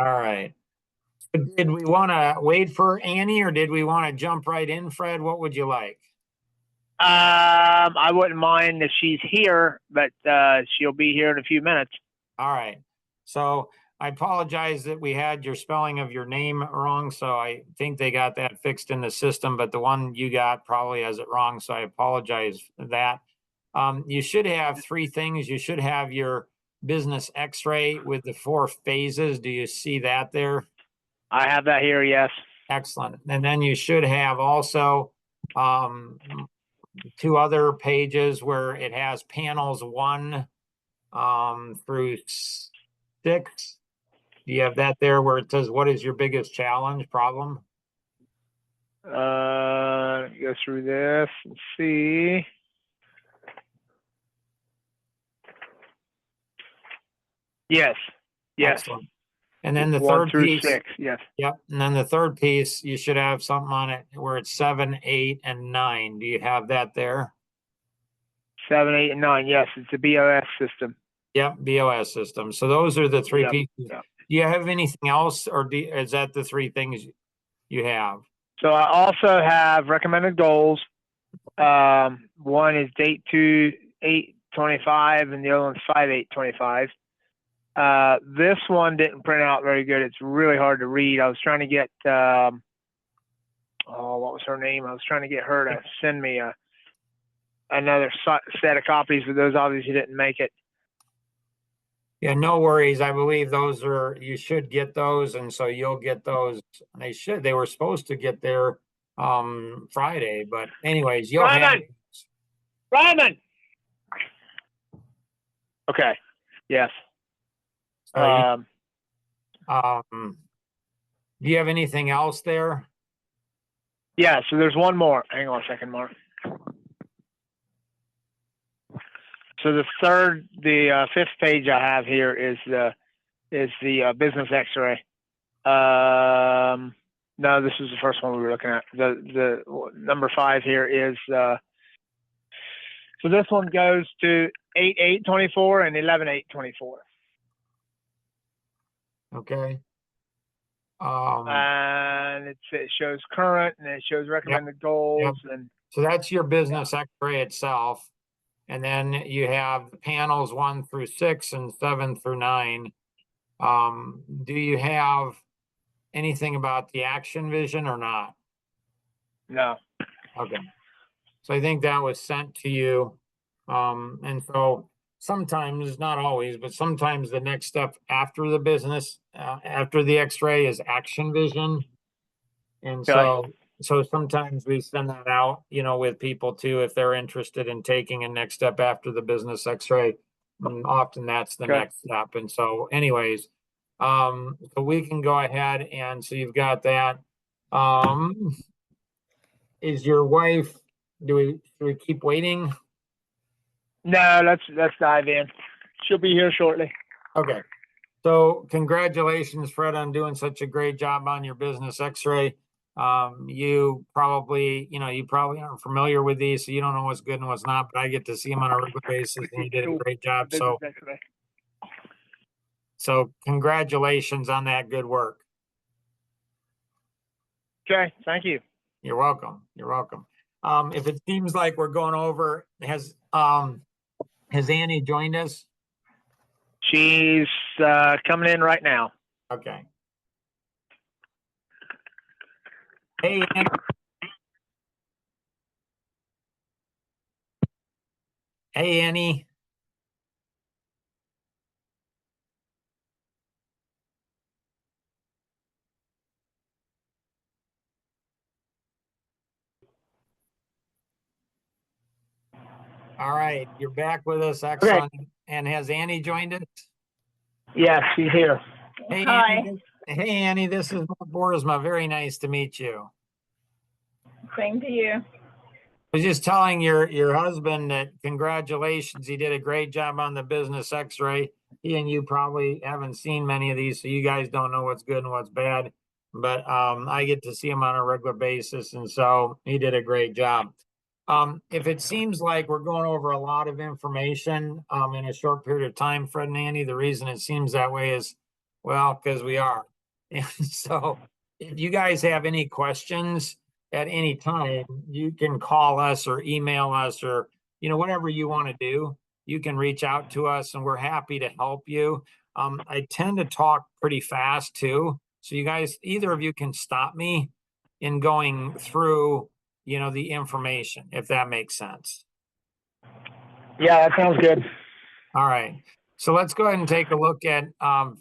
All right. Did we want to wait for Annie or did we want to jump right in, Fred? What would you like? I wouldn't mind if she's here, but she'll be here in a few minutes. All right. So I apologize that we had your spelling of your name wrong. So I think they got that fixed in the system, but the one you got probably has it wrong. So I apologize for that. You should have three things. You should have your business x-ray with the 4 phases. Do you see that there? I have that here, yes. Excellent. And then you should have also 2 other pages where it has panels 1 through 6. Do you have that there where it says, what is your biggest challenge, problem? Go through this and see. Yes. Yes. Excellent. And then the 1 third through piece. 6. Yes. Yep. And then the third piece, you should have something on it where it's 7, 8, and 9. Do you have that there? 7, 8, and 9. Yes, it's a BOS system. Yep, BOS system. So those are the 3 Yep. pieces. Yep. Do you have anything else, or is that the 3 things you have? So I also have recommended goals. One is date 2/8/25, and the other one's 5/8/25. This one didn't print out very good. It's really hard to read. I was trying to get what was her name? I was trying to get her to send me another set of copies, but those obviously didn't make it. Yeah, no worries. I believe you should get those, and so you'll get those. They were supposed to get there Friday, but anyways, you'll have it. Ryman! Okay. Yes. So do you have anything else there? Yeah, so there's one more. Hang on a second, Mark. So the 5th page I have here is the business X-ray. No, this is the first one we were looking at. The number 5 here is so this one goes to 8/8/24 and 11/8/24. Okay. And it shows current and it shows recommended goals. Yep. And so that's your business X-ray itself. And then you have panels 1 through 6 and 7 through 9. Do you have anything about the action vision or not? No. Okay. So I think that was sent to you. And so sometimes, not always, but sometimes the next step after the business, after the X-ray is action vision. And so sometimes we send that out, with people too, if they're interested in taking a next step after the business X-ray. And often that's the next step. And so anyways, so we can go ahead and so you've got that. Is your wife, should we keep waiting? No, let's dive in. She'll be here shortly. Okay. So congratulations, Fred, on doing such a great job on your business X-ray. You probably aren't familiar with these, so you don't know what's good and what's not, but I get to see them on a regular basis and you did a great job. So congratulations on that good work. Okay, thank you. You're welcome. You're welcome. If it seems like we're going over, has Annie joined us? She's coming in right now. Okay. Hey, Annie. Hey, Annie. All right, you're back with us. Excellent. Okay. And has Annie joined us? Yes, she's here. Hey, hi. Annie, this is Mark Boersma. Very nice to meet you. Same to you. I was just telling your husband that congratulations. He did a great job on the business X-ray. He and you probably haven't seen many of these, so you guys don't know what's good and what's bad. But I get to see him on a regular basis, and so he did a great job. If it seems like we're going over a lot of information in a short period of time, Fred and Andy, the reason it seems that way is, well, because we are. And so if you guys have any questions at any time, you can call us or email us or, whatever you want to do, you can reach out to us and we're happy to help you. I tend to talk pretty fast too. So you guys, either of you can stop me in going through, the information, if that makes sense. Yeah, that sounds good. All right. So let's go ahead and take a look at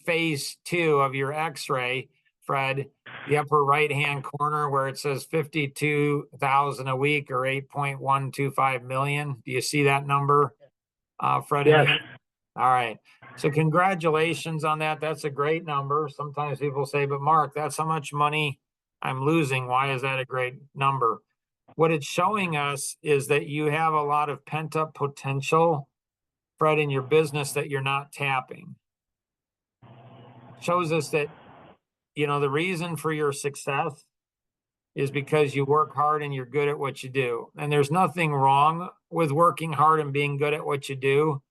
phase 2 of your x-ray, Fred, the upper right-hand corner where it says 52,000 a week or 8.125 million. Do you see that number, Fred? Yes. All right. So congratulations on that. That's a great number. Sometimes people say, but Mark, that's how much money I'm losing. Why is that a great number? What it's showing us is that you have a lot of pent-up potential, Fred, in your business that you're not tapping. Shows us that, the reason for your success is because you work hard and you're good at what you do. And there's nothing wrong with working hard and being good at what you do.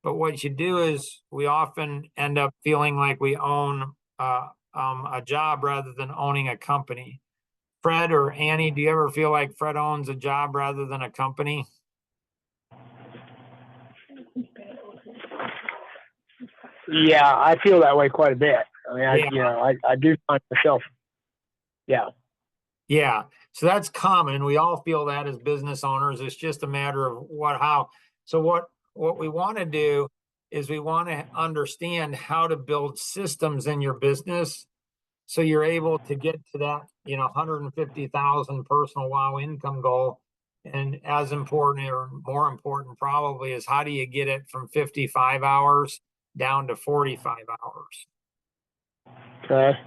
But what you do is we often end up feeling like we own a job rather than owning a company. Fred or Annie, do you ever feel like Fred owns a job rather than a company? Yeah, I feel that way quite a bit. I mean, Yeah. I do find myself. Yeah. Yeah. So that's common. We all feel that as business owners. It's just a matter of how. So what we want to do is we want to understand how to build systems in your business so you're able to get to that, 150,000 personal wow income goal. And as important or more important probably is how do you get it from 55 hours down to 45 hours? Okay.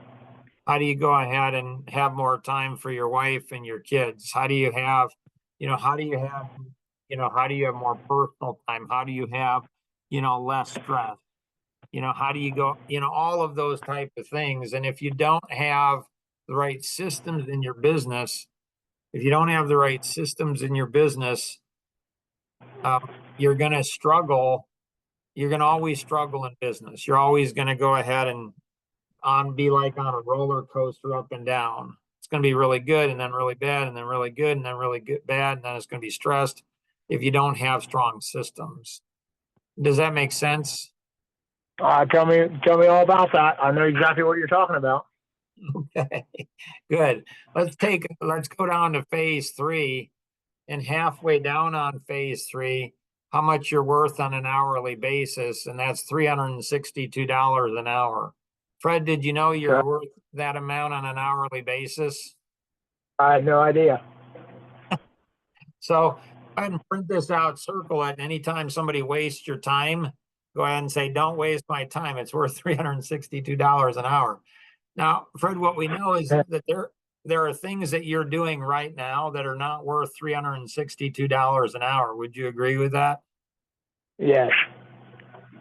How do you go ahead and have more time for your wife and your kids? How do you have, how do you have, how do you have more personal time? How do you have, less stress? How do you go, all of those type of things. And if you don't have the right systems in your business, you're going to struggle. You're going to always struggle in business. You're always going to go ahead and be like on a roller coaster up and down. It's going to be really good and then really bad and then really good and then really good, bad. And then it's going to be stressed if you don't have strong systems. Does that make sense? Tell me all about that. I know exactly what you're talking about. Okay, good. Let's go down to phase 3 and halfway down on phase 3, how much you're worth on an hourly basis. And that's $362 an hour. Fred, did you know you're worth that amount on an hourly basis? I had no idea. So go ahead and print this out, circle it, and anytime somebody wastes your time, go ahead and say, don't waste my time. It's worth $362 an hour. Now, Fred, what we know is that there are things that you're doing right now that are not worth $362 an hour. Would you agree with that? Yes.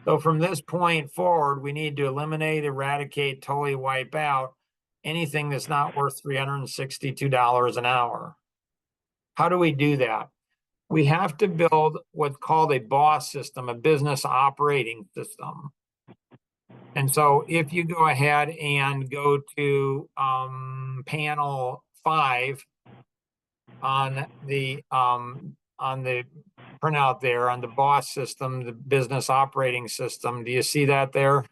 So from this point forward, we need to eliminate, eradicate, totally wipe out anything that's not worth $362 an hour. How do we do that? We have to build what's called a BOSS system, a business operating system. And so if you go ahead and go to panel 5 on the printout there on the BOSS system, the business operating system. Do you see that there?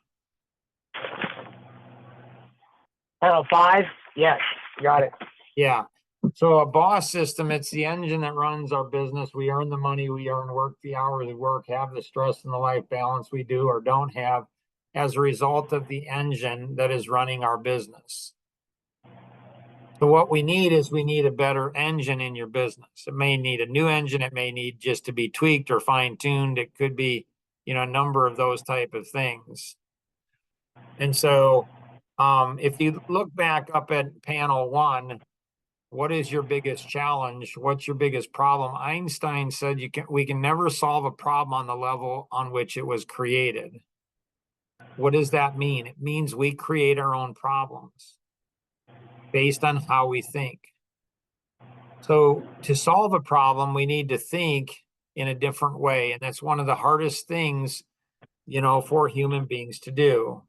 Panel 5? Yes, got it. Yeah. So a BOSS system, it's the engine that runs our business. We earn the money we earn, work the hours we work, have the stress and the life balance we do or don't have as a result of the engine that is running our business. So what we need a better engine in your business. It may need a new engine. It may need just to be tweaked or fine-tuned. It could be, a number of those type of things. And so if you look back up at panel 1, what is your biggest challenge? What's your biggest problem? Einstein said we can never solve a problem on the level on which it was created. What does that mean? It means we create our own problems based on how we think. So to solve a problem, we need to think in a different way. And that's one of the hardest things, for human beings to do.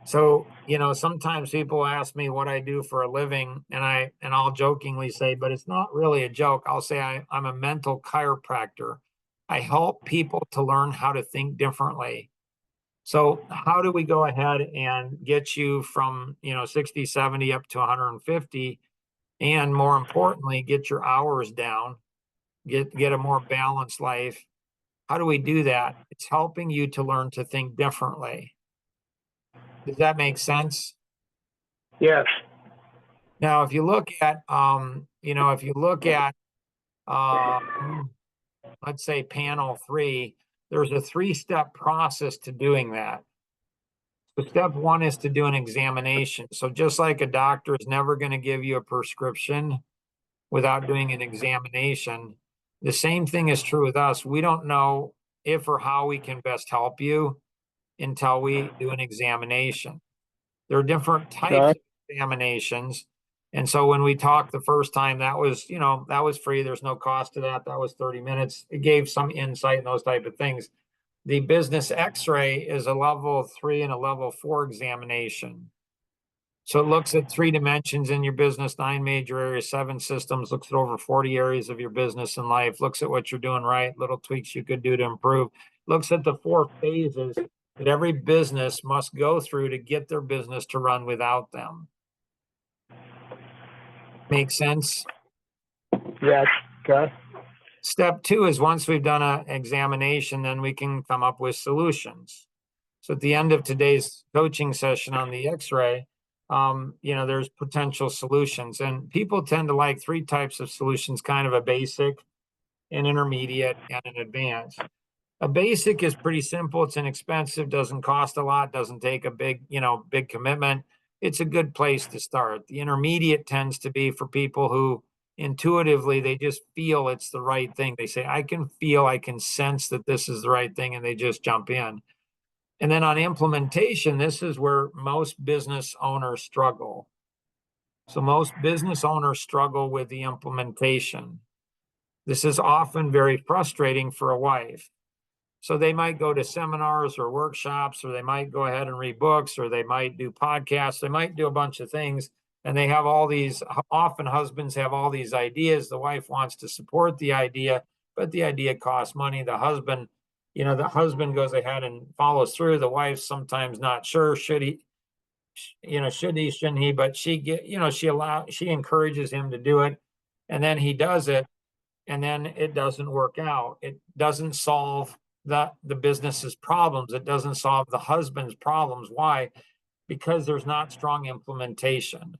So, sometimes people ask me what I do for a living, and I'll jokingly say, but it's not really a joke. I'll say I'm a mental chiropractor. I help people to learn how to think differently. So how do we go ahead and get you from, 60, 70 up to 150, and more importantly, get your hours down, get a more balanced life? How do we do that? It's helping you to learn to think differently. Does that make sense? Yes. Now, if you look at, uh, let's say panel 3, there's a 3-step process to doing that. So step 1 is to do an examination. So just like a doctor is never going to give you a prescription without doing an examination, the same thing is true with us. We don't know if or how we can best help you until we do an examination. There are different types of examinations. And so when we talked the first time, that was free. There's no cost to that. That was 30 minutes. It gave some insight and those type of things. The business x-ray is a level 3 and a level 4 examination. So it looks at 3 dimensions in your business, 9 major areas, 7 systems, looks at over 40 areas of your business and life, looks at what you're doing right, little tweaks you could do to improve, looks at the 4 phases that every business must go through to get their business to run without them. Make sense? Yes. Okay. Step 2 is once we've done an examination, then we can come up with solutions. So at the end of today's coaching session on the x-ray, there's potential solutions, and people tend to like 3 types of solutions, kind of a basic, an intermediate, and an advanced. A basic is pretty simple. It's inexpensive, doesn't cost a lot, doesn't take a big commitment. It's a good place to start. The intermediate tends to be for people who intuitively, they just feel it's the right thing. They say, I can sense that this is the right thing, and they just jump in. And then on implementation, this is where most business owners struggle. So most business owners struggle with the implementation. This is often very frustrating for a wife. So they might go to seminars or workshops, or they might go ahead and read books, or they might do podcasts. They might do a bunch of things. And they have all these, often husbands have all these ideas. The wife wants to support the idea, but the idea costs money. The husband goes ahead and follows through. The wife's sometimes not sure, should he, shouldn't he, but she encourages him to do it. And then he does it, and then it doesn't work out. It doesn't solve the business's problems. It doesn't solve the husband's problems. Why? Because there's not strong implementation.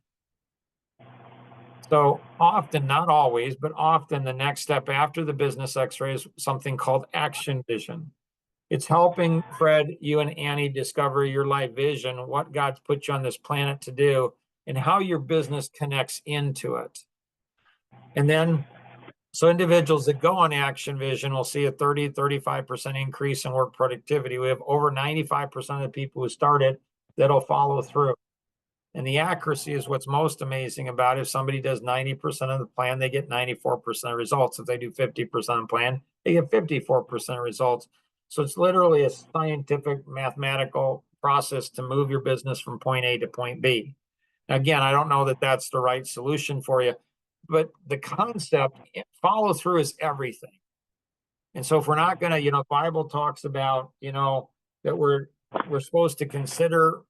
So often, not always, but often the next step after the business x-ray is something called action vision. It's helping Fred, you and Annie discover your life vision, what God's put you on this planet to do, and how your business connects into it. And then, so individuals that go on action vision will see a 30-35% increase in work productivity. We have over 95% of the people who start it that'll follow through. And the accuracy is what's most amazing about it. If somebody does 90% of the plan, they get 94% of results. If they do 50% of the plan, they get 54% of results. So it's literally a scientific, mathematical process to move your business from point A to point B. Again, I don't know that that's the right solution for you, but the concept, follow through is everything. And so if we're not going to, Bible talks about, that we're supposed to consider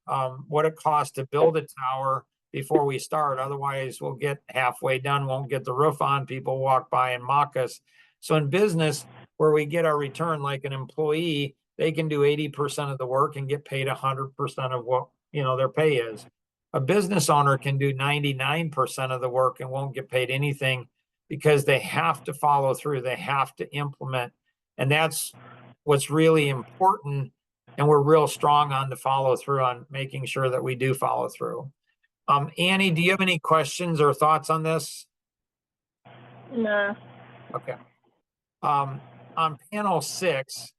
what it costs to build a tower before we start. Otherwise, we'll get halfway done, won't get the roof on, people walk by and mock us. So in business, where we get our return, like an employee, they can do 80% of the work and get paid 100% of what, their pay is. A business owner can do 99% of the work and won't get paid anything, because they have to follow through. They have to implement. And that's what's really important. And we're real strong on the follow through, on making sure that we do follow through. Annie, do you have any questions or thoughts on this? No. Okay. On panel 6,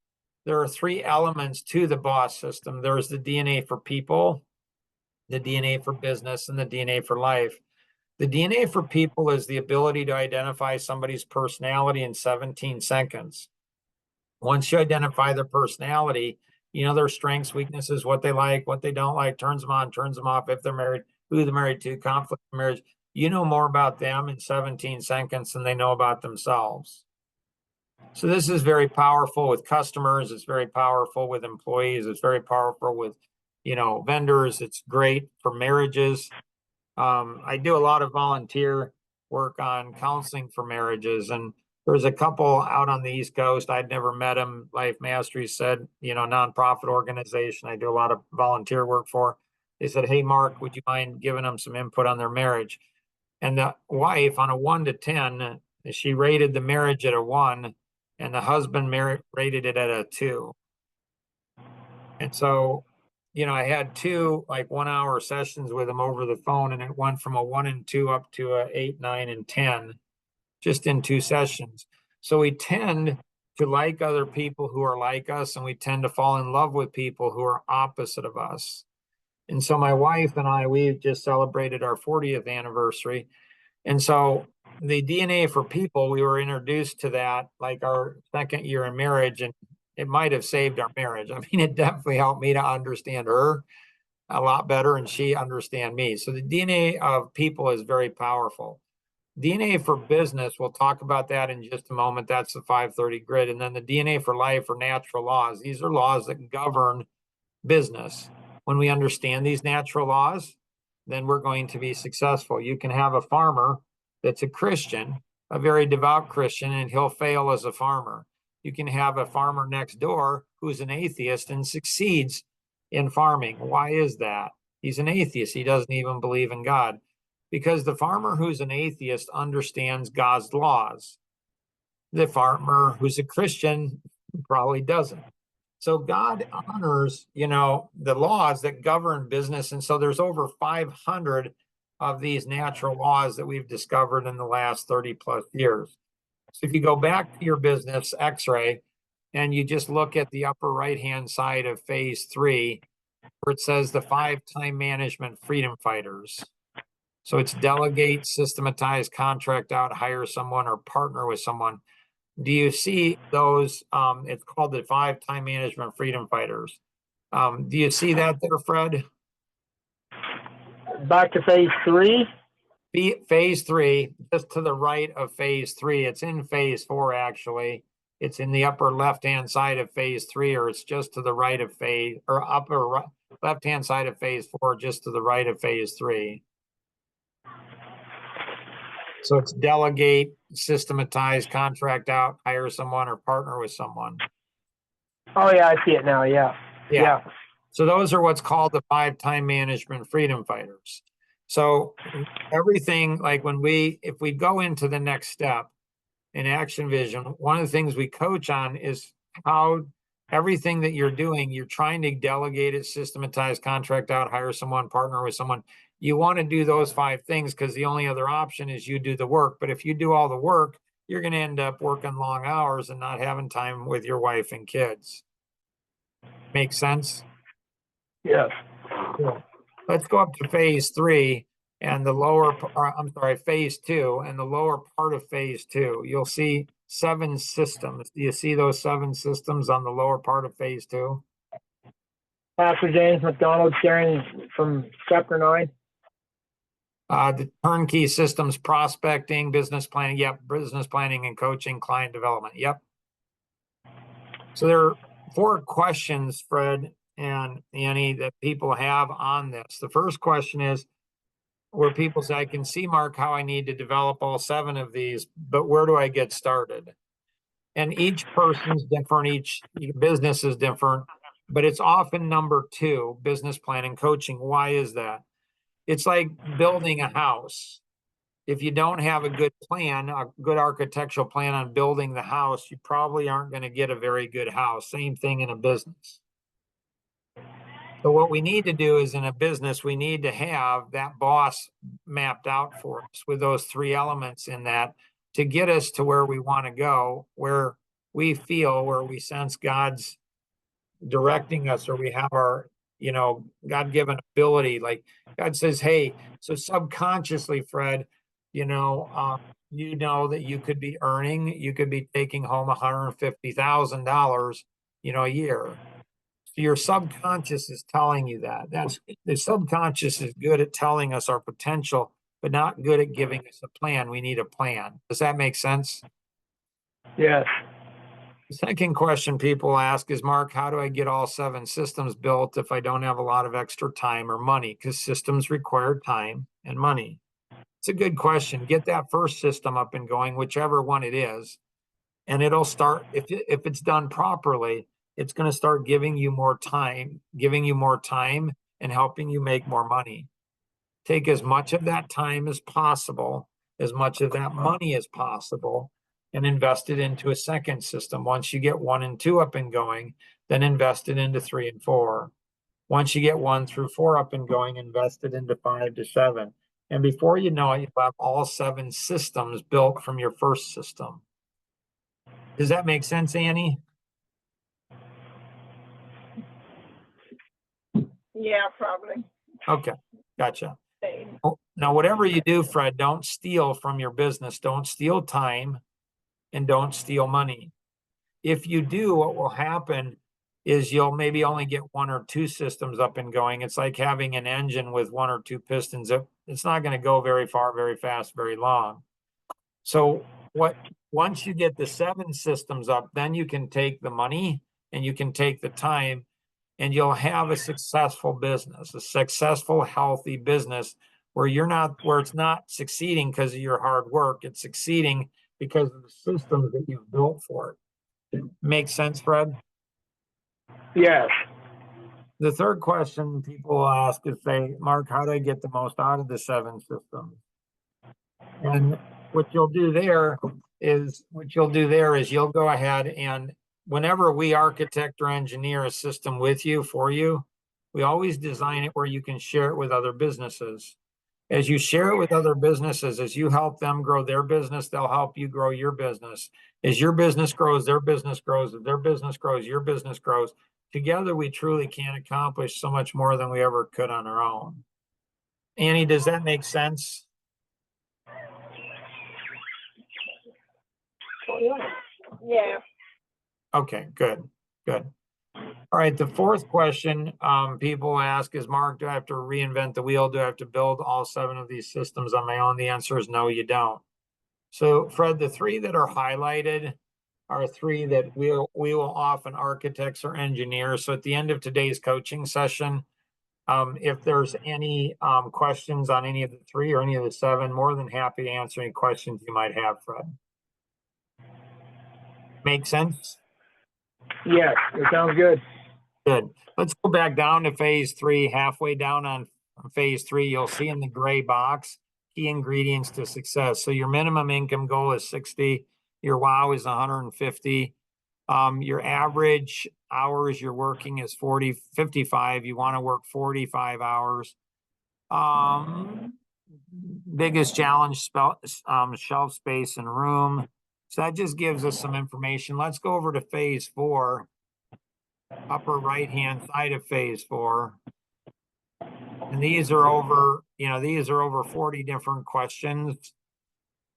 there are 3 elements to the BOSS system. There's the DNA for people, the DNA for business, and the DNA for life. The DNA for people is the ability to identify somebody's personality in 17 seconds. Once you identify their personality, their strengths, weaknesses, what they like, what they don't like, turns them on, turns them off, if they're married, who they're married to, conflict of marriage. You know more about them in 17 seconds than they know about themselves. So this is very powerful with customers. It's very powerful with employees. It's very powerful with, vendors. It's great for marriages. I do a lot of volunteer work on counseling for marriages, and there's a couple out on the East Coast. I'd never met them. Life Mastery said, nonprofit organization I do a lot of volunteer work for. They said, "Hey, Mark, would you mind giving them some input on their marriage?" And the wife, on a 1 to 10, she rated the marriage at a 1, and the husband rated it at a 2. And so, I had 2 like 1-hour sessions with them over the phone, and it went from a 1 and 2 up to a 8, 9, and 10, just in 2 sessions. So we tend to like other people who are like us, and we tend to fall in love with people who are opposite of us. And so my wife and I, we just celebrated our 40th anniversary. And so the DNA for People, we were introduced to that like our 2nd year in marriage, and it might have saved our marriage. I mean, it definitely helped me to understand her a lot better, and she understand me. So the DNA of People is very powerful. DNA for Business, we'll talk about that in just a moment. That's the 530 grid. And then the DNA for Life are natural laws. These are laws that govern business. When we understand these natural laws, then we're going to be successful. You can have a farmer that's a Christian, a very devout Christian, and he'll fail as a farmer. You can have a farmer next door who's an atheist and succeeds in farming. Why is that? He's an atheist. He doesn't even believe in God. Because the farmer who's an atheist understands God's laws. The farmer who's a Christian probably doesn't. So God honors, the laws that govern business. And so there's over 500 of these natural laws that we've discovered in the last 30 plus years. So if you go back to your business X-ray and you just look at the upper right-hand side of phase 3, where it says the 5 time management freedom fighters. So it's delegate, systematize, contract out, hire someone, or partner with someone. Do you see those? It's called the 5 time management freedom fighters. Do you see that there, Fred? Back to phase 3. Phase 3, just to the right of phase 3. It's in phase 4, actually. It's in the upper left-hand side of phase 3, or it's just to the right of phase, or upper left-hand side of phase 4, just to the right of phase 3. So it's delegate, systematize, contract out, hire someone, or partner with someone. Oh yeah, I see it now. Yeah. So those are what's called the 5 time management freedom fighters. So everything, like if we go into the next step in Action Vision, one of the things we coach on is how everything that you're doing, you're trying to delegate it, systematize, contract out, hire someone, partner with someone. You want to do those 5 things because the only other option is you do the work. But if you do all the work, you're going to end up working long hours and not having time with your wife and kids. Make sense? Yes. Cool. Let's go up to phase 3 and phase 2 and the lower part of phase 2. You'll see 7 systems. Do you see those 7 systems on the lower part of phase 2? Pastor James McDonald sharing from chapter 9. The turnkey systems, prospecting, business planning. Yep. Business planning and coaching, client development. Yep. So there are 4 questions, Fred and Annie, that people have on this. The first question is where people say, I can see, Mark, how I need to develop all 7 of these, but where do I get started? And each person's different. Each business is different, but it's often number 2, business planning, coaching. Why is that? It's like building a house. If you don't have a good plan, a good architectural plan on building the house, you probably aren't going to get a very good house. Same thing in a business. So what we need to do is in a business, we need to have that boss mapped out for us with those 3 elements in that to get us to where we want to go, where we sense God's directing us, or we have our God-given ability. Like God says, hey, so subconsciously, Fred, that you could be taking home $150,000, a year. Your subconscious is telling you that. The subconscious is good at telling us our potential, but not good at giving us a plan. We need a plan. Does that make sense? Yes. The second question people ask is, Mark, how do I get all 7 systems built if I don't have a lot of extra time or money? Because systems require time and money. It's a good question. Get that first system up and going, whichever one it is, and it'll start, if it's done properly, it's going to start giving you more time and helping you make more money. Take as much of that time as possible, as much of that money as possible, and invest it into a second system. Once you get 1 and 2 up and going, then invest it into 3 and 4. Once you get 1 through 4 up and going, invest it into 5 to 7. And before you know it, you have all 7 systems built from your first system. Does that make sense, Annie? Yeah, probably. Okay, gotcha. Same. Now, whatever you do, Fred, don't steal from your business. Don't steal time and don't steal money. If you do, what will happen is you'll maybe only get 1 or 2 systems up and going. It's like having an engine with 1 or 2 pistons. It's not going to go very far, very fast, very long. So once you get the 7 systems up, then you can take the money and you can take the time, and you'll have a successful business, a successful, healthy business where it's not succeeding because of your hard work. It's succeeding because of the systems that you've built for it. Make sense, Fred? Yes. The third question people will ask is, Mark, how do I get the most out of the 7 systems? And what you'll do there is you'll go ahead and whenever we architect or engineer a system with you, for you, we always design it where you can share it with other businesses. As you share it with other businesses, as you help them grow their business, they'll help you grow your business. As your business grows, their business grows. As their business grows, your business grows. Together, we truly can accomplish so much more than we ever could on our own. Annie, does that make sense? Yeah. Okay, good. All right, the fourth question people ask is, Mark, do I have to reinvent the wheel? Do I have to build all 7 of these systems on my own? The answer is no, you don't. So, Fred, the 3 that are highlighted are 3 that we will often architects or engineers. So at the end of today's coaching session, if there's any questions on any of the 3 or any of the 7, more than happy to answer any questions you might have, Fred. Make sense? Yes, it sounds good. Good. Let's go back down to phase 3. Halfway down on phase 3, you'll see in the gray box, key ingredients to success. So your minimum income goal is 60. Your WOW is 150. Your average hours you're working is 55. You want to work 45 hours. Biggest challenge, shelf space and room. So that just gives us some information. Let's go over to phase 4, upper right-hand side of phase 4. And these are over 40 different questions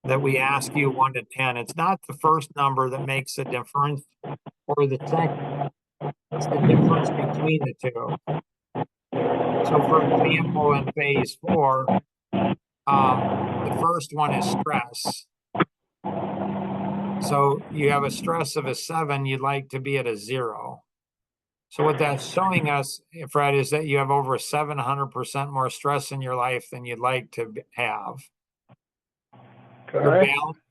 that we ask you 1 to 10. It's not the first number that makes a difference or the second. It's the difference between the 2. So for example, in phase 4, the first one is stress. So you have a stress of a 7, you'd like to be at a 0. So what that's showing us, Fred, is that you have over 700% more stress in your life than you'd like to have.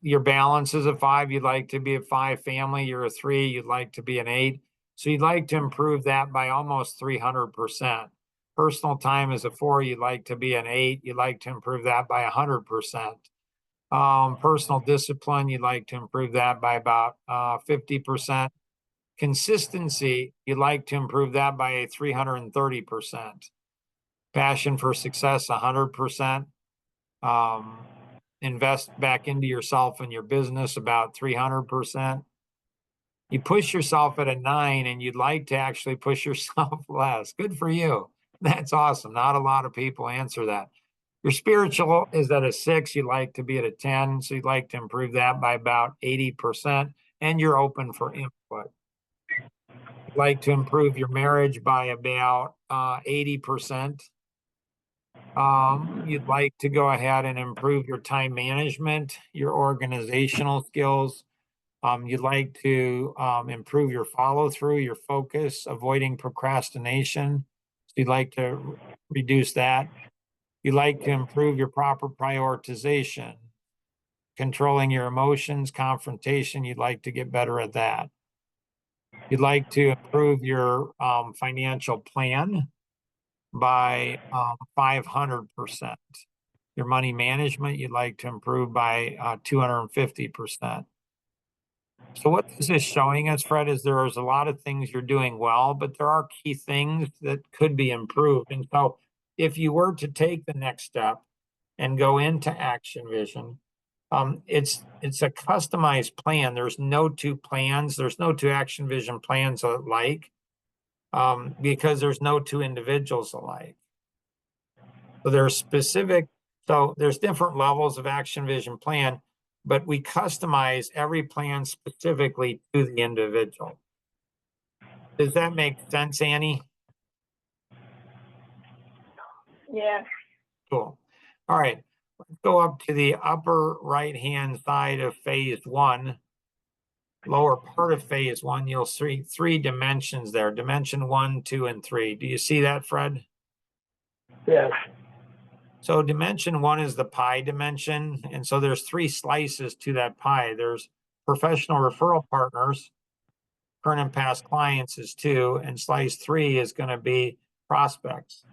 Your balance is a 5, you'd like to be a 5 family. You're a 3, you'd like to be an 8. So you'd like to improve that by almost 300%. Personal time is a 4, you'd like to be an 8, you'd like to improve that by 100%. Personal discipline, you'd like to improve that by about 50%. Consistency, you'd like to improve that by 330%. Passion for success, 100%. Invest back into yourself and your business, about 300%. You push yourself at a 9 and you'd like to actually push yourself less. Good for you. That's awesome. Not a lot of people answer that. Your spiritual is at a 6. You'd like to be at a 10. So you'd like to improve that by about 80%. And you're open for input. like to improve your marriage by about 80%. You'd like to go ahead and improve your time management, your organizational skills. You'd like to improve your follow through, your focus, avoiding procrastination. So you'd like to reduce that. You'd like to improve your proper prioritization, controlling your emotions, confrontation. You'd like to get better at that. You'd like to improve your financial plan by 500%. Your money management, you'd like to improve by 250%. So what this is showing us, Fred, is there's a lot of things you're doing well, but there are key things that could be improved. And so if you were to take the next step and go into Action Vision, it's a customized plan. There's no two plans. There's no two Action Vision plans alike, because there's no two individuals alike. So there's specific, so there's different levels of Action Vision plan, but we customize every plan specifically to the individual. Does that make sense, Annie? Yeah. Cool. All right, let's go up to the upper right-hand side of phase one. Lower part of phase one, you'll see three dimensions there, dimension 1, 2, and 3. Do you see that, Fred? Yes. So dimension 1 is the pie dimension. And so there's three slices to that pie. There's professional referral partners, current and past clients is 2, and slice 3 is going to be prospects.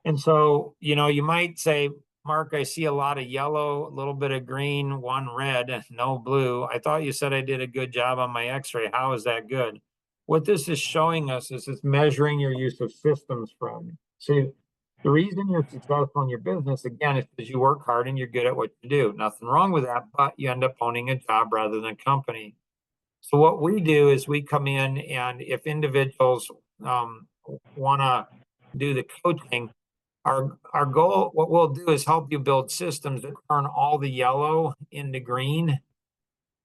And so, you might say, Mark, I see a lot of yellow, a little bit of green, 1 red, no blue. I thought you said I did a good job on my x-ray. How is that good? What this is showing us is it's measuring your use of systems from. So the reason you're successful in your business, again, is because you work hard and you're good at what you do. Nothing wrong with that, but you end up owning a job rather than a company. So what we do is we come in, and if individuals want to do the coaching, our goal, what we'll do is help you build systems that turn all the yellow into green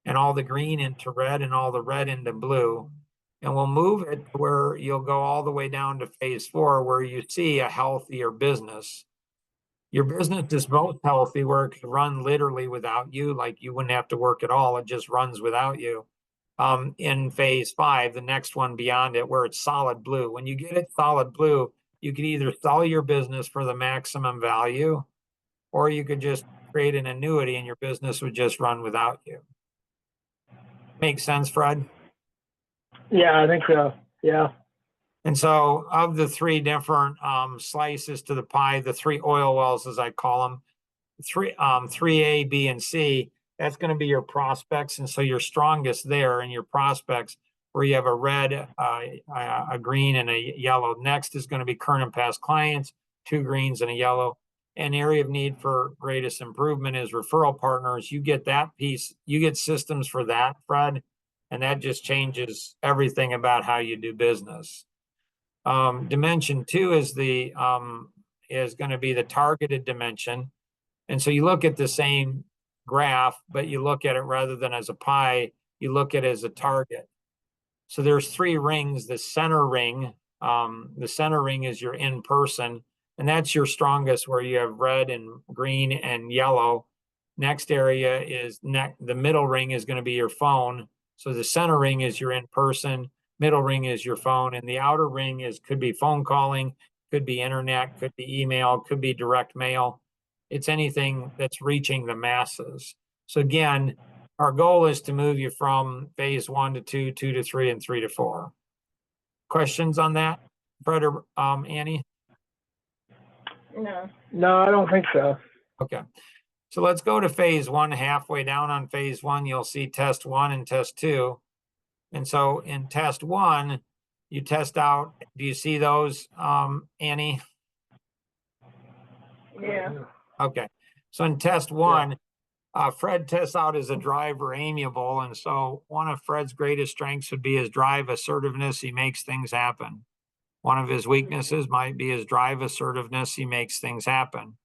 and all the green into red and all the red into blue. And we'll move it to where you'll go all the way down to phase 4, where you see a healthier business. Your business is both healthy, where it can run literally without you, like you wouldn't have to work at all. It just runs without you. In phase 5, the next one beyond it, where it's solid blue. When you get it solid blue, you could either sell your business for the maximum value, or you could just create an annuity and your business would just run without you. Makes sense, Fred? Yeah, I think so. Yeah. And so of the 3 different slices to the pie, the 3 oil wells, as I call them, 3A, B, and C, that's going to be your prospects. And so you're strongest there in your prospects, where you have a red, a green, and a yellow. Next is going to be current and past clients, 2 greens and a yellow. An area of need for greatest improvement is referral partners. You get that piece, you get systems for that, Fred, and that just changes everything about how you do business. Dimension 2 is going to be the targeted dimension. And so you look at the same graph, but you look at it rather than as a pie, you look at it as a target. So there's 3 rings. The center ring is your in-person, and that's your strongest, where you have red and green and yellow. Next area is the middle ring is going to be your phone. So the center ring is your in-person, middle ring is your phone, and the outer ring could be phone calling, could be internet, could be email, could be direct mail. It's anything that's reaching the masses. So again, our goal is to move you from phase 1 to 2, 2 to 3, and 3 to 4. Questions on that, Fred or Annie? No. No, I don't think so. Okay. So let's go to phase 1. Halfway down on phase 1, you'll see test 1 and test 2. And so in test 1, you test out, do you see those, Annie? Yeah. Okay. So in test 1, Fred tests out as a driver, amiable. And so one of Fred's greatest strengths would be his drive, assertiveness. He makes things happen. One of his weaknesses might be his drive, assertiveness. He makes things happen.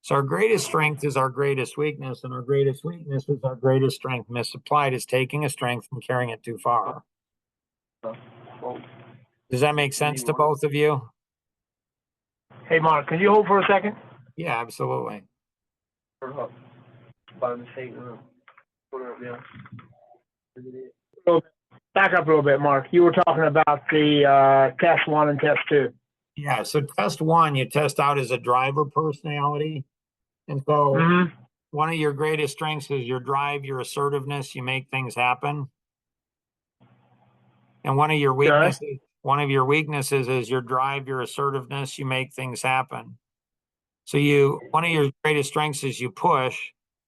So our greatest strength is our greatest weakness, and our greatest weakness is our greatest strength. Misapplied is taking a strength and carrying it too far. Well, Does that make sense to both of you? hey, Mark, can you hold for a second? Yeah, absolutely. By mistake. So, back up a little bit, Mark. You were talking about the test 1 and test 2. Yeah, so test 1, you test out as a driver personality. And so Mm-hmm. one of your greatest strengths is your drive, your assertiveness, you make things happen. And one of your weaknesses is your drive, your assertiveness, you make things happen. So one of your greatest strengths is you push,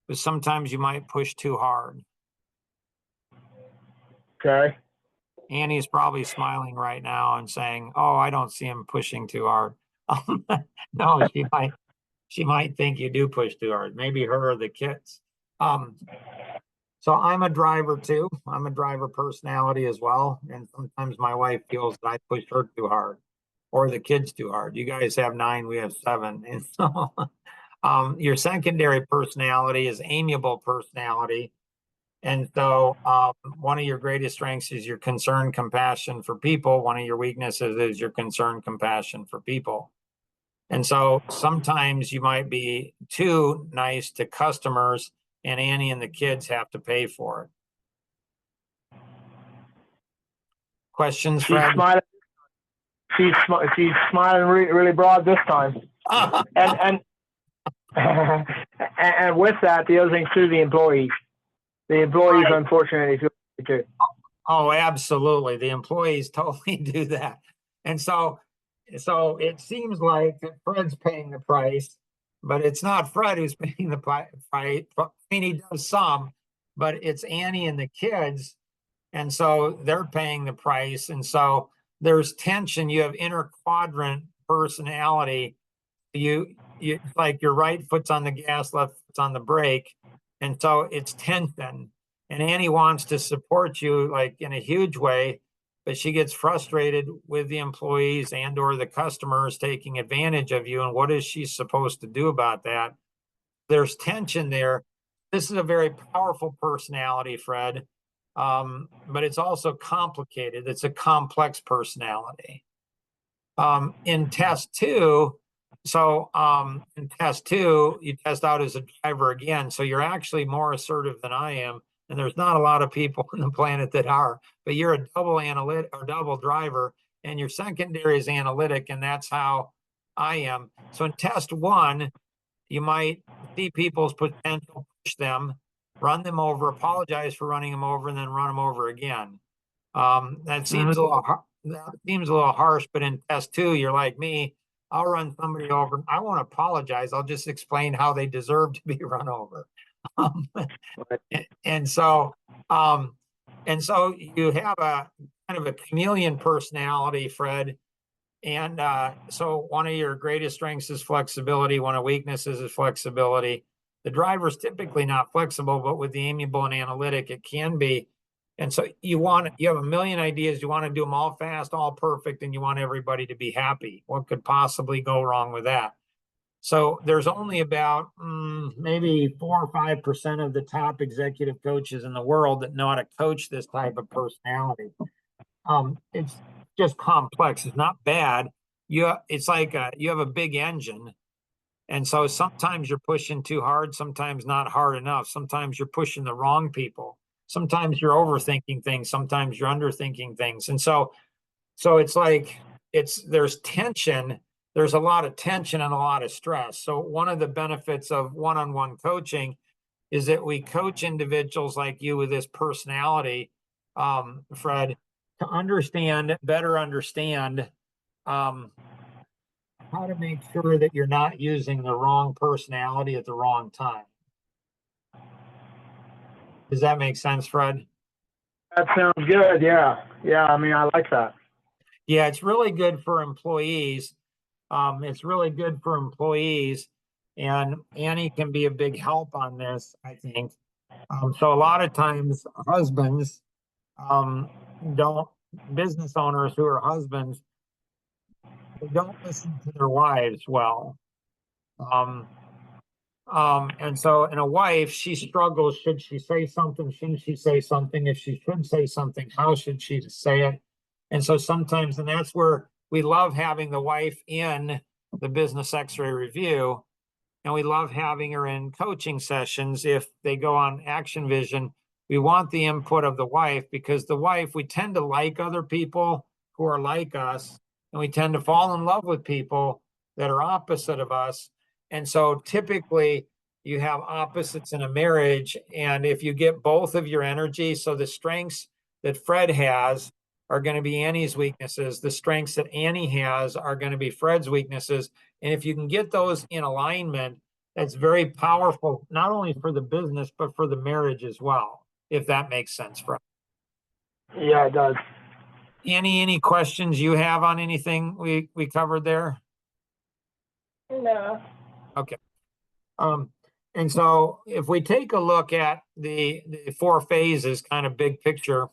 but sometimes you might push too hard. Okay. Annie's probably smiling right now and saying, "Oh, I don't see him pushing too hard." No, she might think you do push too hard. Maybe her or the kids. So I'm a driver too. I'm a driver personality as well. And sometimes my wife feels that I push her too hard or the kids too hard. You guys have 9, we have 7. And so your secondary personality is amiable personality. And so one of your greatest strengths is your concern, compassion for people. One of your weaknesses is your concern, compassion for people. And so sometimes you might be too nice to customers and Annie and the kids have to pay for it. Questions, Fred? She's smiling really broad this time. And and with that, the other thing too, the employees. The employees, Right. Unfortunately, feel it too. Oh, absolutely. The employees totally do that. And so it seems like that Fred's paying the price, but it's not Fred who's paying the price. I mean, he does some, but it's Annie and the kids. And so they're paying the price. And so there's tension. You have inner quadrant personality. You like your right foot's on the gas, left foot's on the brake. And so it's tension. And Annie wants to support you like in a huge way, but she gets frustrated with the employees and or the customers taking advantage of you. And what is she supposed to do about that? There's tension there. This is a very powerful personality, Fred. But it's also complicated. It's a complex personality. In test 2, in test 2, you test out as a driver again. So you're actually more assertive than I am. And there's not a lot of people on the planet that are, but you're a double analytic or double driver, and your secondary is analytic, and that's how I am. So in test 1, you might see people's potential, push them, run them over, apologize for running them over, and then run them over again. That seems a little harsh, but in test 2, you're like me. I'll run somebody over. I won't apologize. I'll just explain how they deserve to be run over. And so you have a kind of a chameleon personality, Fred. And so one of your greatest strengths is flexibility. One of weaknesses is flexibility. The driver's typically not flexible, but with the amiable and analytic, it can be. And so you have a million ideas. You want to do them all fast, all perfect, and you want everybody to be happy. What could possibly go wrong with that? So there's only about maybe 4 or 5% of the top executive coaches in the world that know how to coach this type of personality. It's just complex. It's not bad. It's like you have a big engine. And so sometimes you're pushing too hard, sometimes not hard enough. Sometimes you're pushing the wrong people. Sometimes you're overthinking things. Sometimes you're underthinking things. And so it's like there's tension. There's a lot of tension and a lot of stress. So one of the benefits of one-on-one coaching is that we coach individuals like you with this personality, Fred, to better understand how to make sure that you're not using the wrong personality at the wrong time. Does that make sense, Fred? That sounds good. Yeah. Yeah. I mean, I like that. Yeah, it's really good for employees. It's really good for employees, and Annie can be a big help on this, I think. So a lot of times husbands business owners who are husbands, they don't listen to their wives well. And so in a wife, she struggles. Should she say something? Shouldn't she say something? If she should say something, how should she say it? And so sometimes, and that's where we love having the wife in the business X-ray review. And we love having her in coaching sessions. If they go on Action Vision, we want the input of the wife, because the wife, we tend to like other people who are like us, and we tend to fall in love with people that are opposite of us. And so typically you have opposites in a marriage. And if you get both of your energy, so the strengths that Fred has are going to be Annie's weaknesses. The strengths that Annie has are going to be Fred's weaknesses. And if you can get those in alignment, that's very powerful, not only for the business, but for the marriage as well, if that makes sense, Fred. Yeah, it does. Annie, any questions you have on anything we covered there? No. Okay. And so if we take a look at the 4 phases, kind of big picture,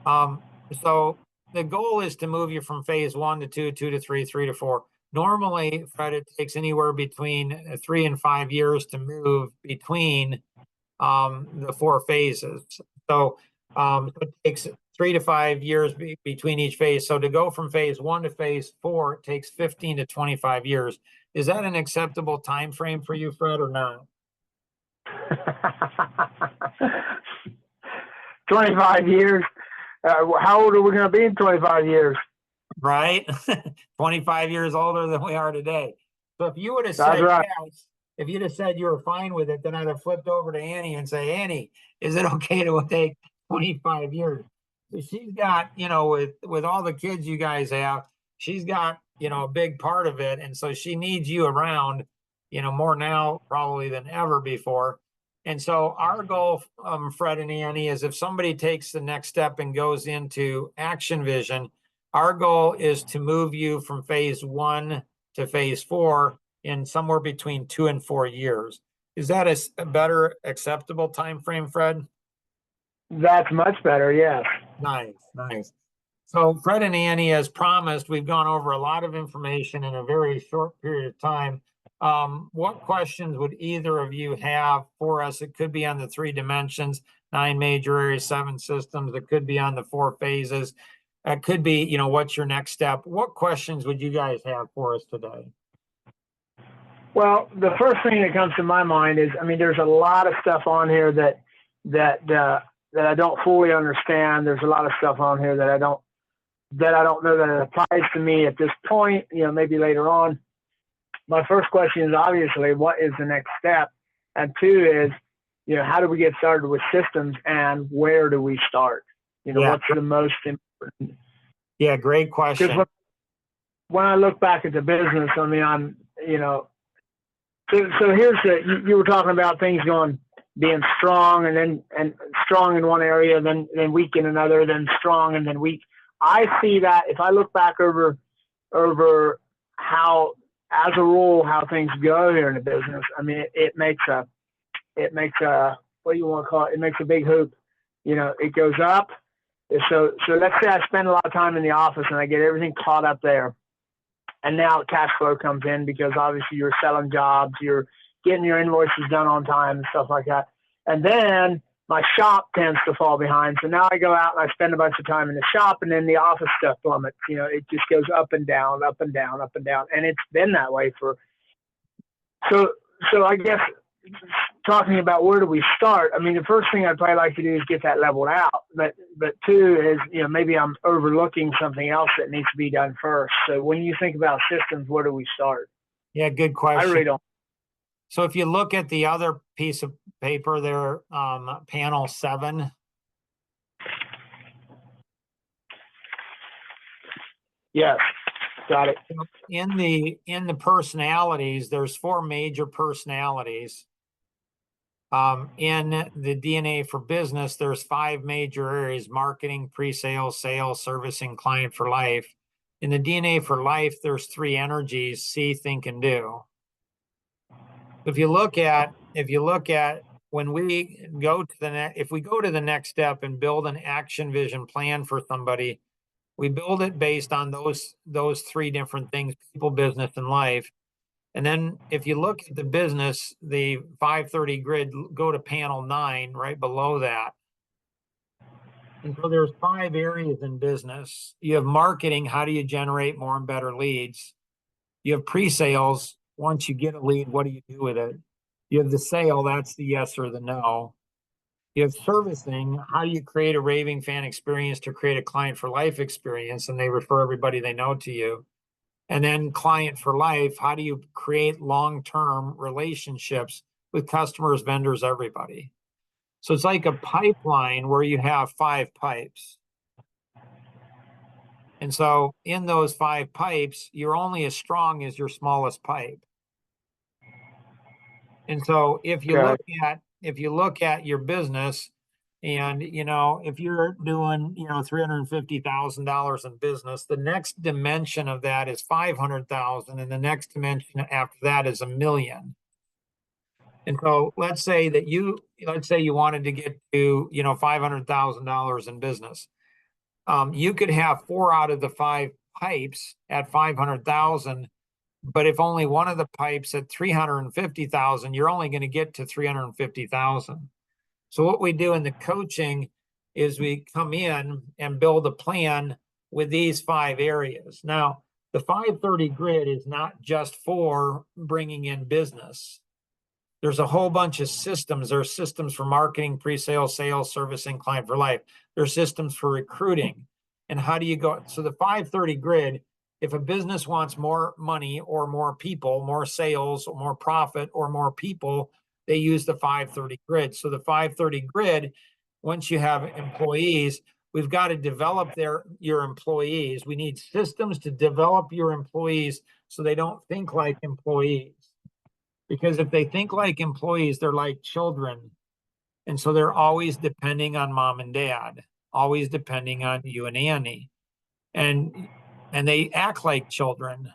so the goal is to move you from phase 1 to 2, 2 to 3, 3 to 4. Normally, Fred, it takes anywhere between 3 and 5 years to move between the 4 phases. So it takes 3 to 5 years between each phase. So to go from phase 1 to phase 4, it takes 15 to 25 years. Is that an acceptable time frame for you, Fred, or not? 25 years. How old are we going to be in 25 years? Right? 25 years older than we are today. So if you would have That's said right. yes, if you'd have said you were fine with it, then I'd have flipped over to Annie and say, Annie, is it okay to take 25 years? So she's got, with all the kids you guys have, she's got, a big part of it. And so she needs you around, more now probably than ever before. And so our goal, Fred and Annie, is if somebody takes the next step and goes into Action Vision, our goal is to move you from phase 1 to phase 4 in somewhere between 2 and 4 years. Is that a better acceptable time frame, Fred? That's much better, yes. Nice. So Fred and Annie, as promised, we've gone over a lot of information in a very short period of time. What questions would either of you have for us? It could be on the 3 dimensions, 9 major areas, 7 systems. It could be on the 4 phases. It could be, what's your next step? What questions would you guys have for us today? Well, the first thing that comes to my mind is, there's a lot of stuff on here that I don't fully understand. There's a lot of stuff on here that I don't know that it applies to me at this point, maybe later on. My first question is obviously, what is the next step? And 2 is, how do we get started with systems, and where do we start? What's the most important? Yeah, great question. Because when I look back at the business, so here's you were talking about things being strong and strong in one area, then weak in another, then strong and then weak. I see that if I look back over how, as a rule, how things go here in the business, it makes a what do you want to call it? It makes a big hoop. It goes up. So let's say I spend a lot of time in the office and I get everything caught up there. And now cash flow comes in because obviously you're selling jobs, you're getting your invoices done on time and stuff like that. And then my shop tends to fall behind. So now I go out and I spend a bunch of time in the shop, and then the office stuff plummets. It just goes up and down, up and down, up and down. And it's been that way so I guess talking about where do we start, the first thing I'd probably like to do is get that leveled out. But 2 is, maybe I'm overlooking something else that needs to be done first. So when you think about systems, where do we start? Yeah, good question. I really don't. So if you look at the other piece of paper there, panel 7. Yes, got it. In the personalities, there's 4 major personalities. In the DNA for business, there's 5 major areas: marketing, pre-sales, sales, servicing, client for life. In the DNA for life, there's 3 energies: see, think, and do. If you look at when we go to if we go to the next step and build an Action Vision plan for somebody, we build it based on those 3 different things: people, business, and life. And then if you look at the business, the 530 grid, go to panel 9 right below that. And so there's 5 areas in business. You have marketing. How do you generate more and better leads? You have pre-sales. Once you get a lead, what do you do with it? You have the sale. That's the yes or the no. You have servicing. How do you create a raving fan experience to create a client for life experience? And they refer everybody they know to you. And then client for life. How do you create long-term relationships with customers, vendors, everybody? So it's like a pipeline where you have 5 pipes. And so in those 5 pipes, you're only as strong as your smallest pipe. And so if you look at your business and, if you're doing, $350,000 in business, the next dimension of that is 500,000. And the next dimension after that is 1 million. And so let's say you wanted to get to, $500,000 in business. You could have 4 out of the 5 pipes at 500,000, but if only one of the pipes at 350,000, you're only going to get to 350,000. So what we do in the coaching is we come in and build a plan with these 5 areas. Now, the 530 grid is not just for bringing in business. There's a whole bunch of systems. There are systems for marketing, pre-sales, sales, servicing, client for life. There's systems for recruiting. And how do you go? So the 530 grid, if a business wants more money or more people, more sales or more profit or more people, they use the 530 grid. So the 530 grid, once you have employees, we've got to develop your employees. We need systems to develop your employees so they don't think like employees. Because if they think like employees, they're like children. And so they're always depending on mom and dad, always depending on you and Annie. And they act like children.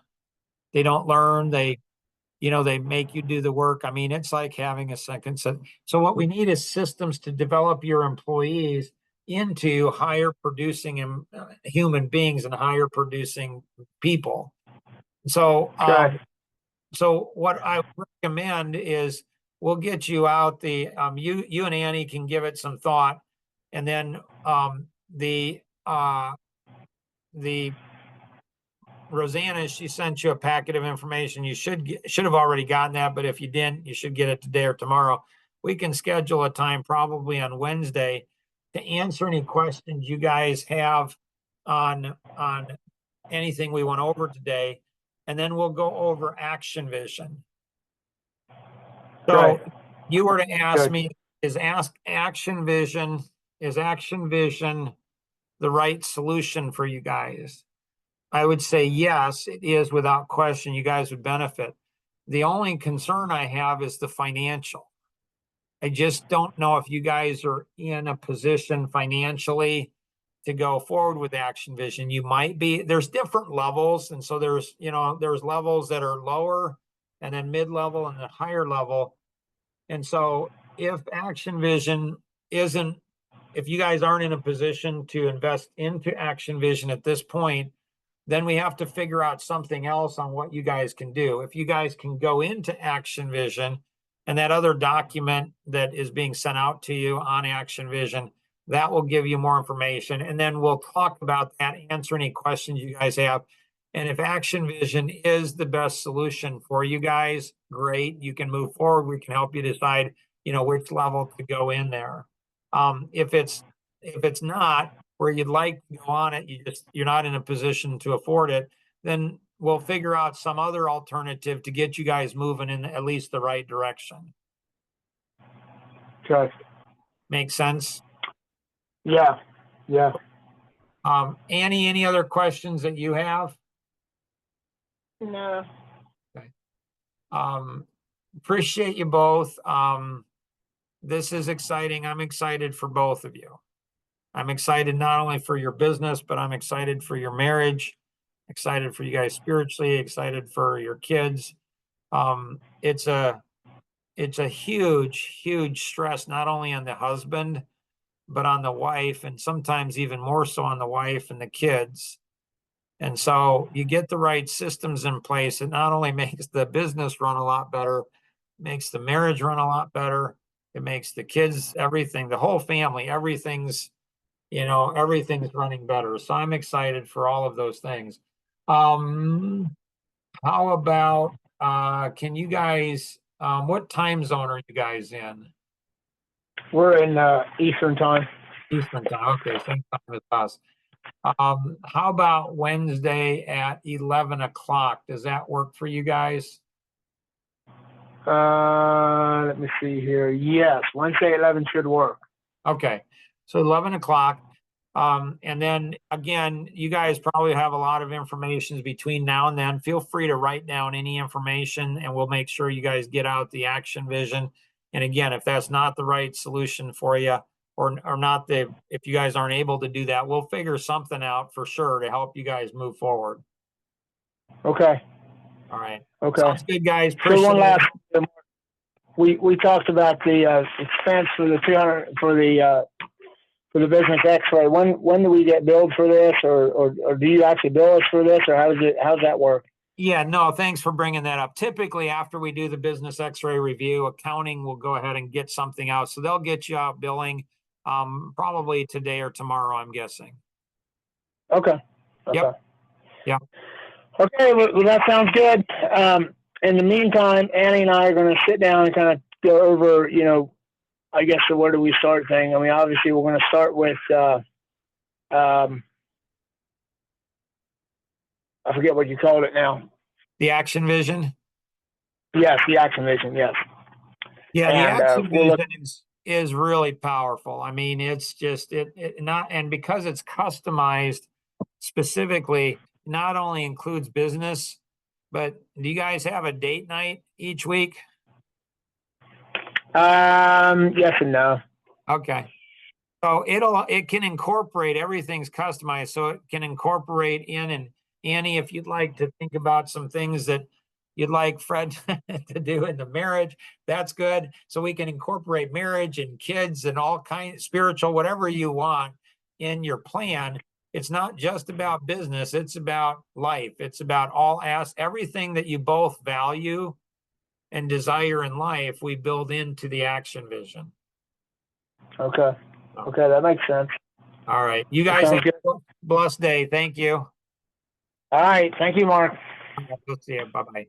They don't learn. They make you do the work. I mean, it's like having a second set. So what we need is systems to develop your employees into higher producing human beings and higher producing people. So, so what I recommend is we'll get you out you and Annie can give it some thought, and then the Rosanna, she sent you a packet of information. You should have already gotten that, but if you didn't, you should get it today or tomorrow. We can schedule a time probably on Wednesday to answer any questions you guys have on anything we went over today. And then we'll go over Action Vision. So you were to ask me, is Action Vision the right solution for you guys? I would say yes, it is without question. You guys would benefit. The only concern I have is the financial. I just don't know if you guys are in a position financially to go forward with Action Vision. You might be. There's different levels, and so there's levels that are lower, and then mid-level, and then higher level. And so if Action Vision if you guys aren't in a position to invest into Action Vision at this point, then we have to figure out something else on what you guys can do. If you guys can go into Action Vision and that other document that is being sent out to you on Action Vision, that will give you more information. And then we'll talk about that, answer any questions you guys have. And if Action Vision is the best solution for you guys, great. You can move forward. We can help you decide, which level to go in there. If it's not where you'd like to go on it, you're not in a position to afford it, then we'll figure out some other alternative to get you guys moving in at least the right direction. Okay. Make sense? Yeah. Annie, any other questions that you have? No. Okay. Appreciate you both. This is exciting. I'm excited for both of you. I'm excited not only for your business, but I'm excited for your marriage, excited for you guys spiritually, excited for your kids. It's a huge, huge stress, not only on the husband, but on the wife, and sometimes even more so on the wife and the kids. And so you get the right systems in place. It not only makes the business run a lot better, makes the marriage run a lot better. It makes the kids, everything, the whole family, everything's everything's running better. So I'm excited for all of those things. How about, can you guys, what time zone are you guys in? We're in Eastern time. Eastern time. Okay, same time as us. How about Wednesday at 11 o'clock? Does that work for you guys? Let me see here. Yes, Wednesday 11 should work. Okay, so 11 o'clock. And then again, you guys probably have a lot of information between now and then. Feel free to write down any information and we'll make sure you guys get out the action vision. And again, if that's not the right solution for you or not if you guys aren't able to do that, we'll figure something out for sure to help you guys move forward. Okay. All right. Okay. Sounds good, guys. So Appreciate one it. last, we talked about the expense for the 200 for the business X-ray. When do we get billed for this, or do you actually bill us for this, or how's that work? Yeah, no, thanks for bringing that up. Typically, after we do the business X-ray review, accounting will go ahead and get something out. So they'll get you out billing probably today or tomorrow, I'm guessing. Okay. Yep. Yep. Okay, well, that sounds good. In the meantime, Annie and I are going to sit down and kind of go over, I guess the where do we start thing. I mean, obviously, we're going to start with, I forget what you called it now. The action vision? Yes, the action vision, yes. Yeah, And, the action we'll vision is really powerful. I mean, it's just and because it's customized specifically, not only includes business, but do you guys have a date night each week? Yes and no. Okay. So it can incorporate, everything's customized, so it can incorporate in. And Annie, if you'd like to think about some things that you'd like Fred to do in the marriage, that's good. So we can incorporate marriage and kids and all kinds, spiritual, whatever you want in your plan. It's not just about business, it's about life. It's about everything that you both value and desire in life, we build into the action vision. Okay. Okay, that makes sense. All right. You guys have a blessed day. Thank you. All right. Thank you, Mark. We'll see you. Bye-bye.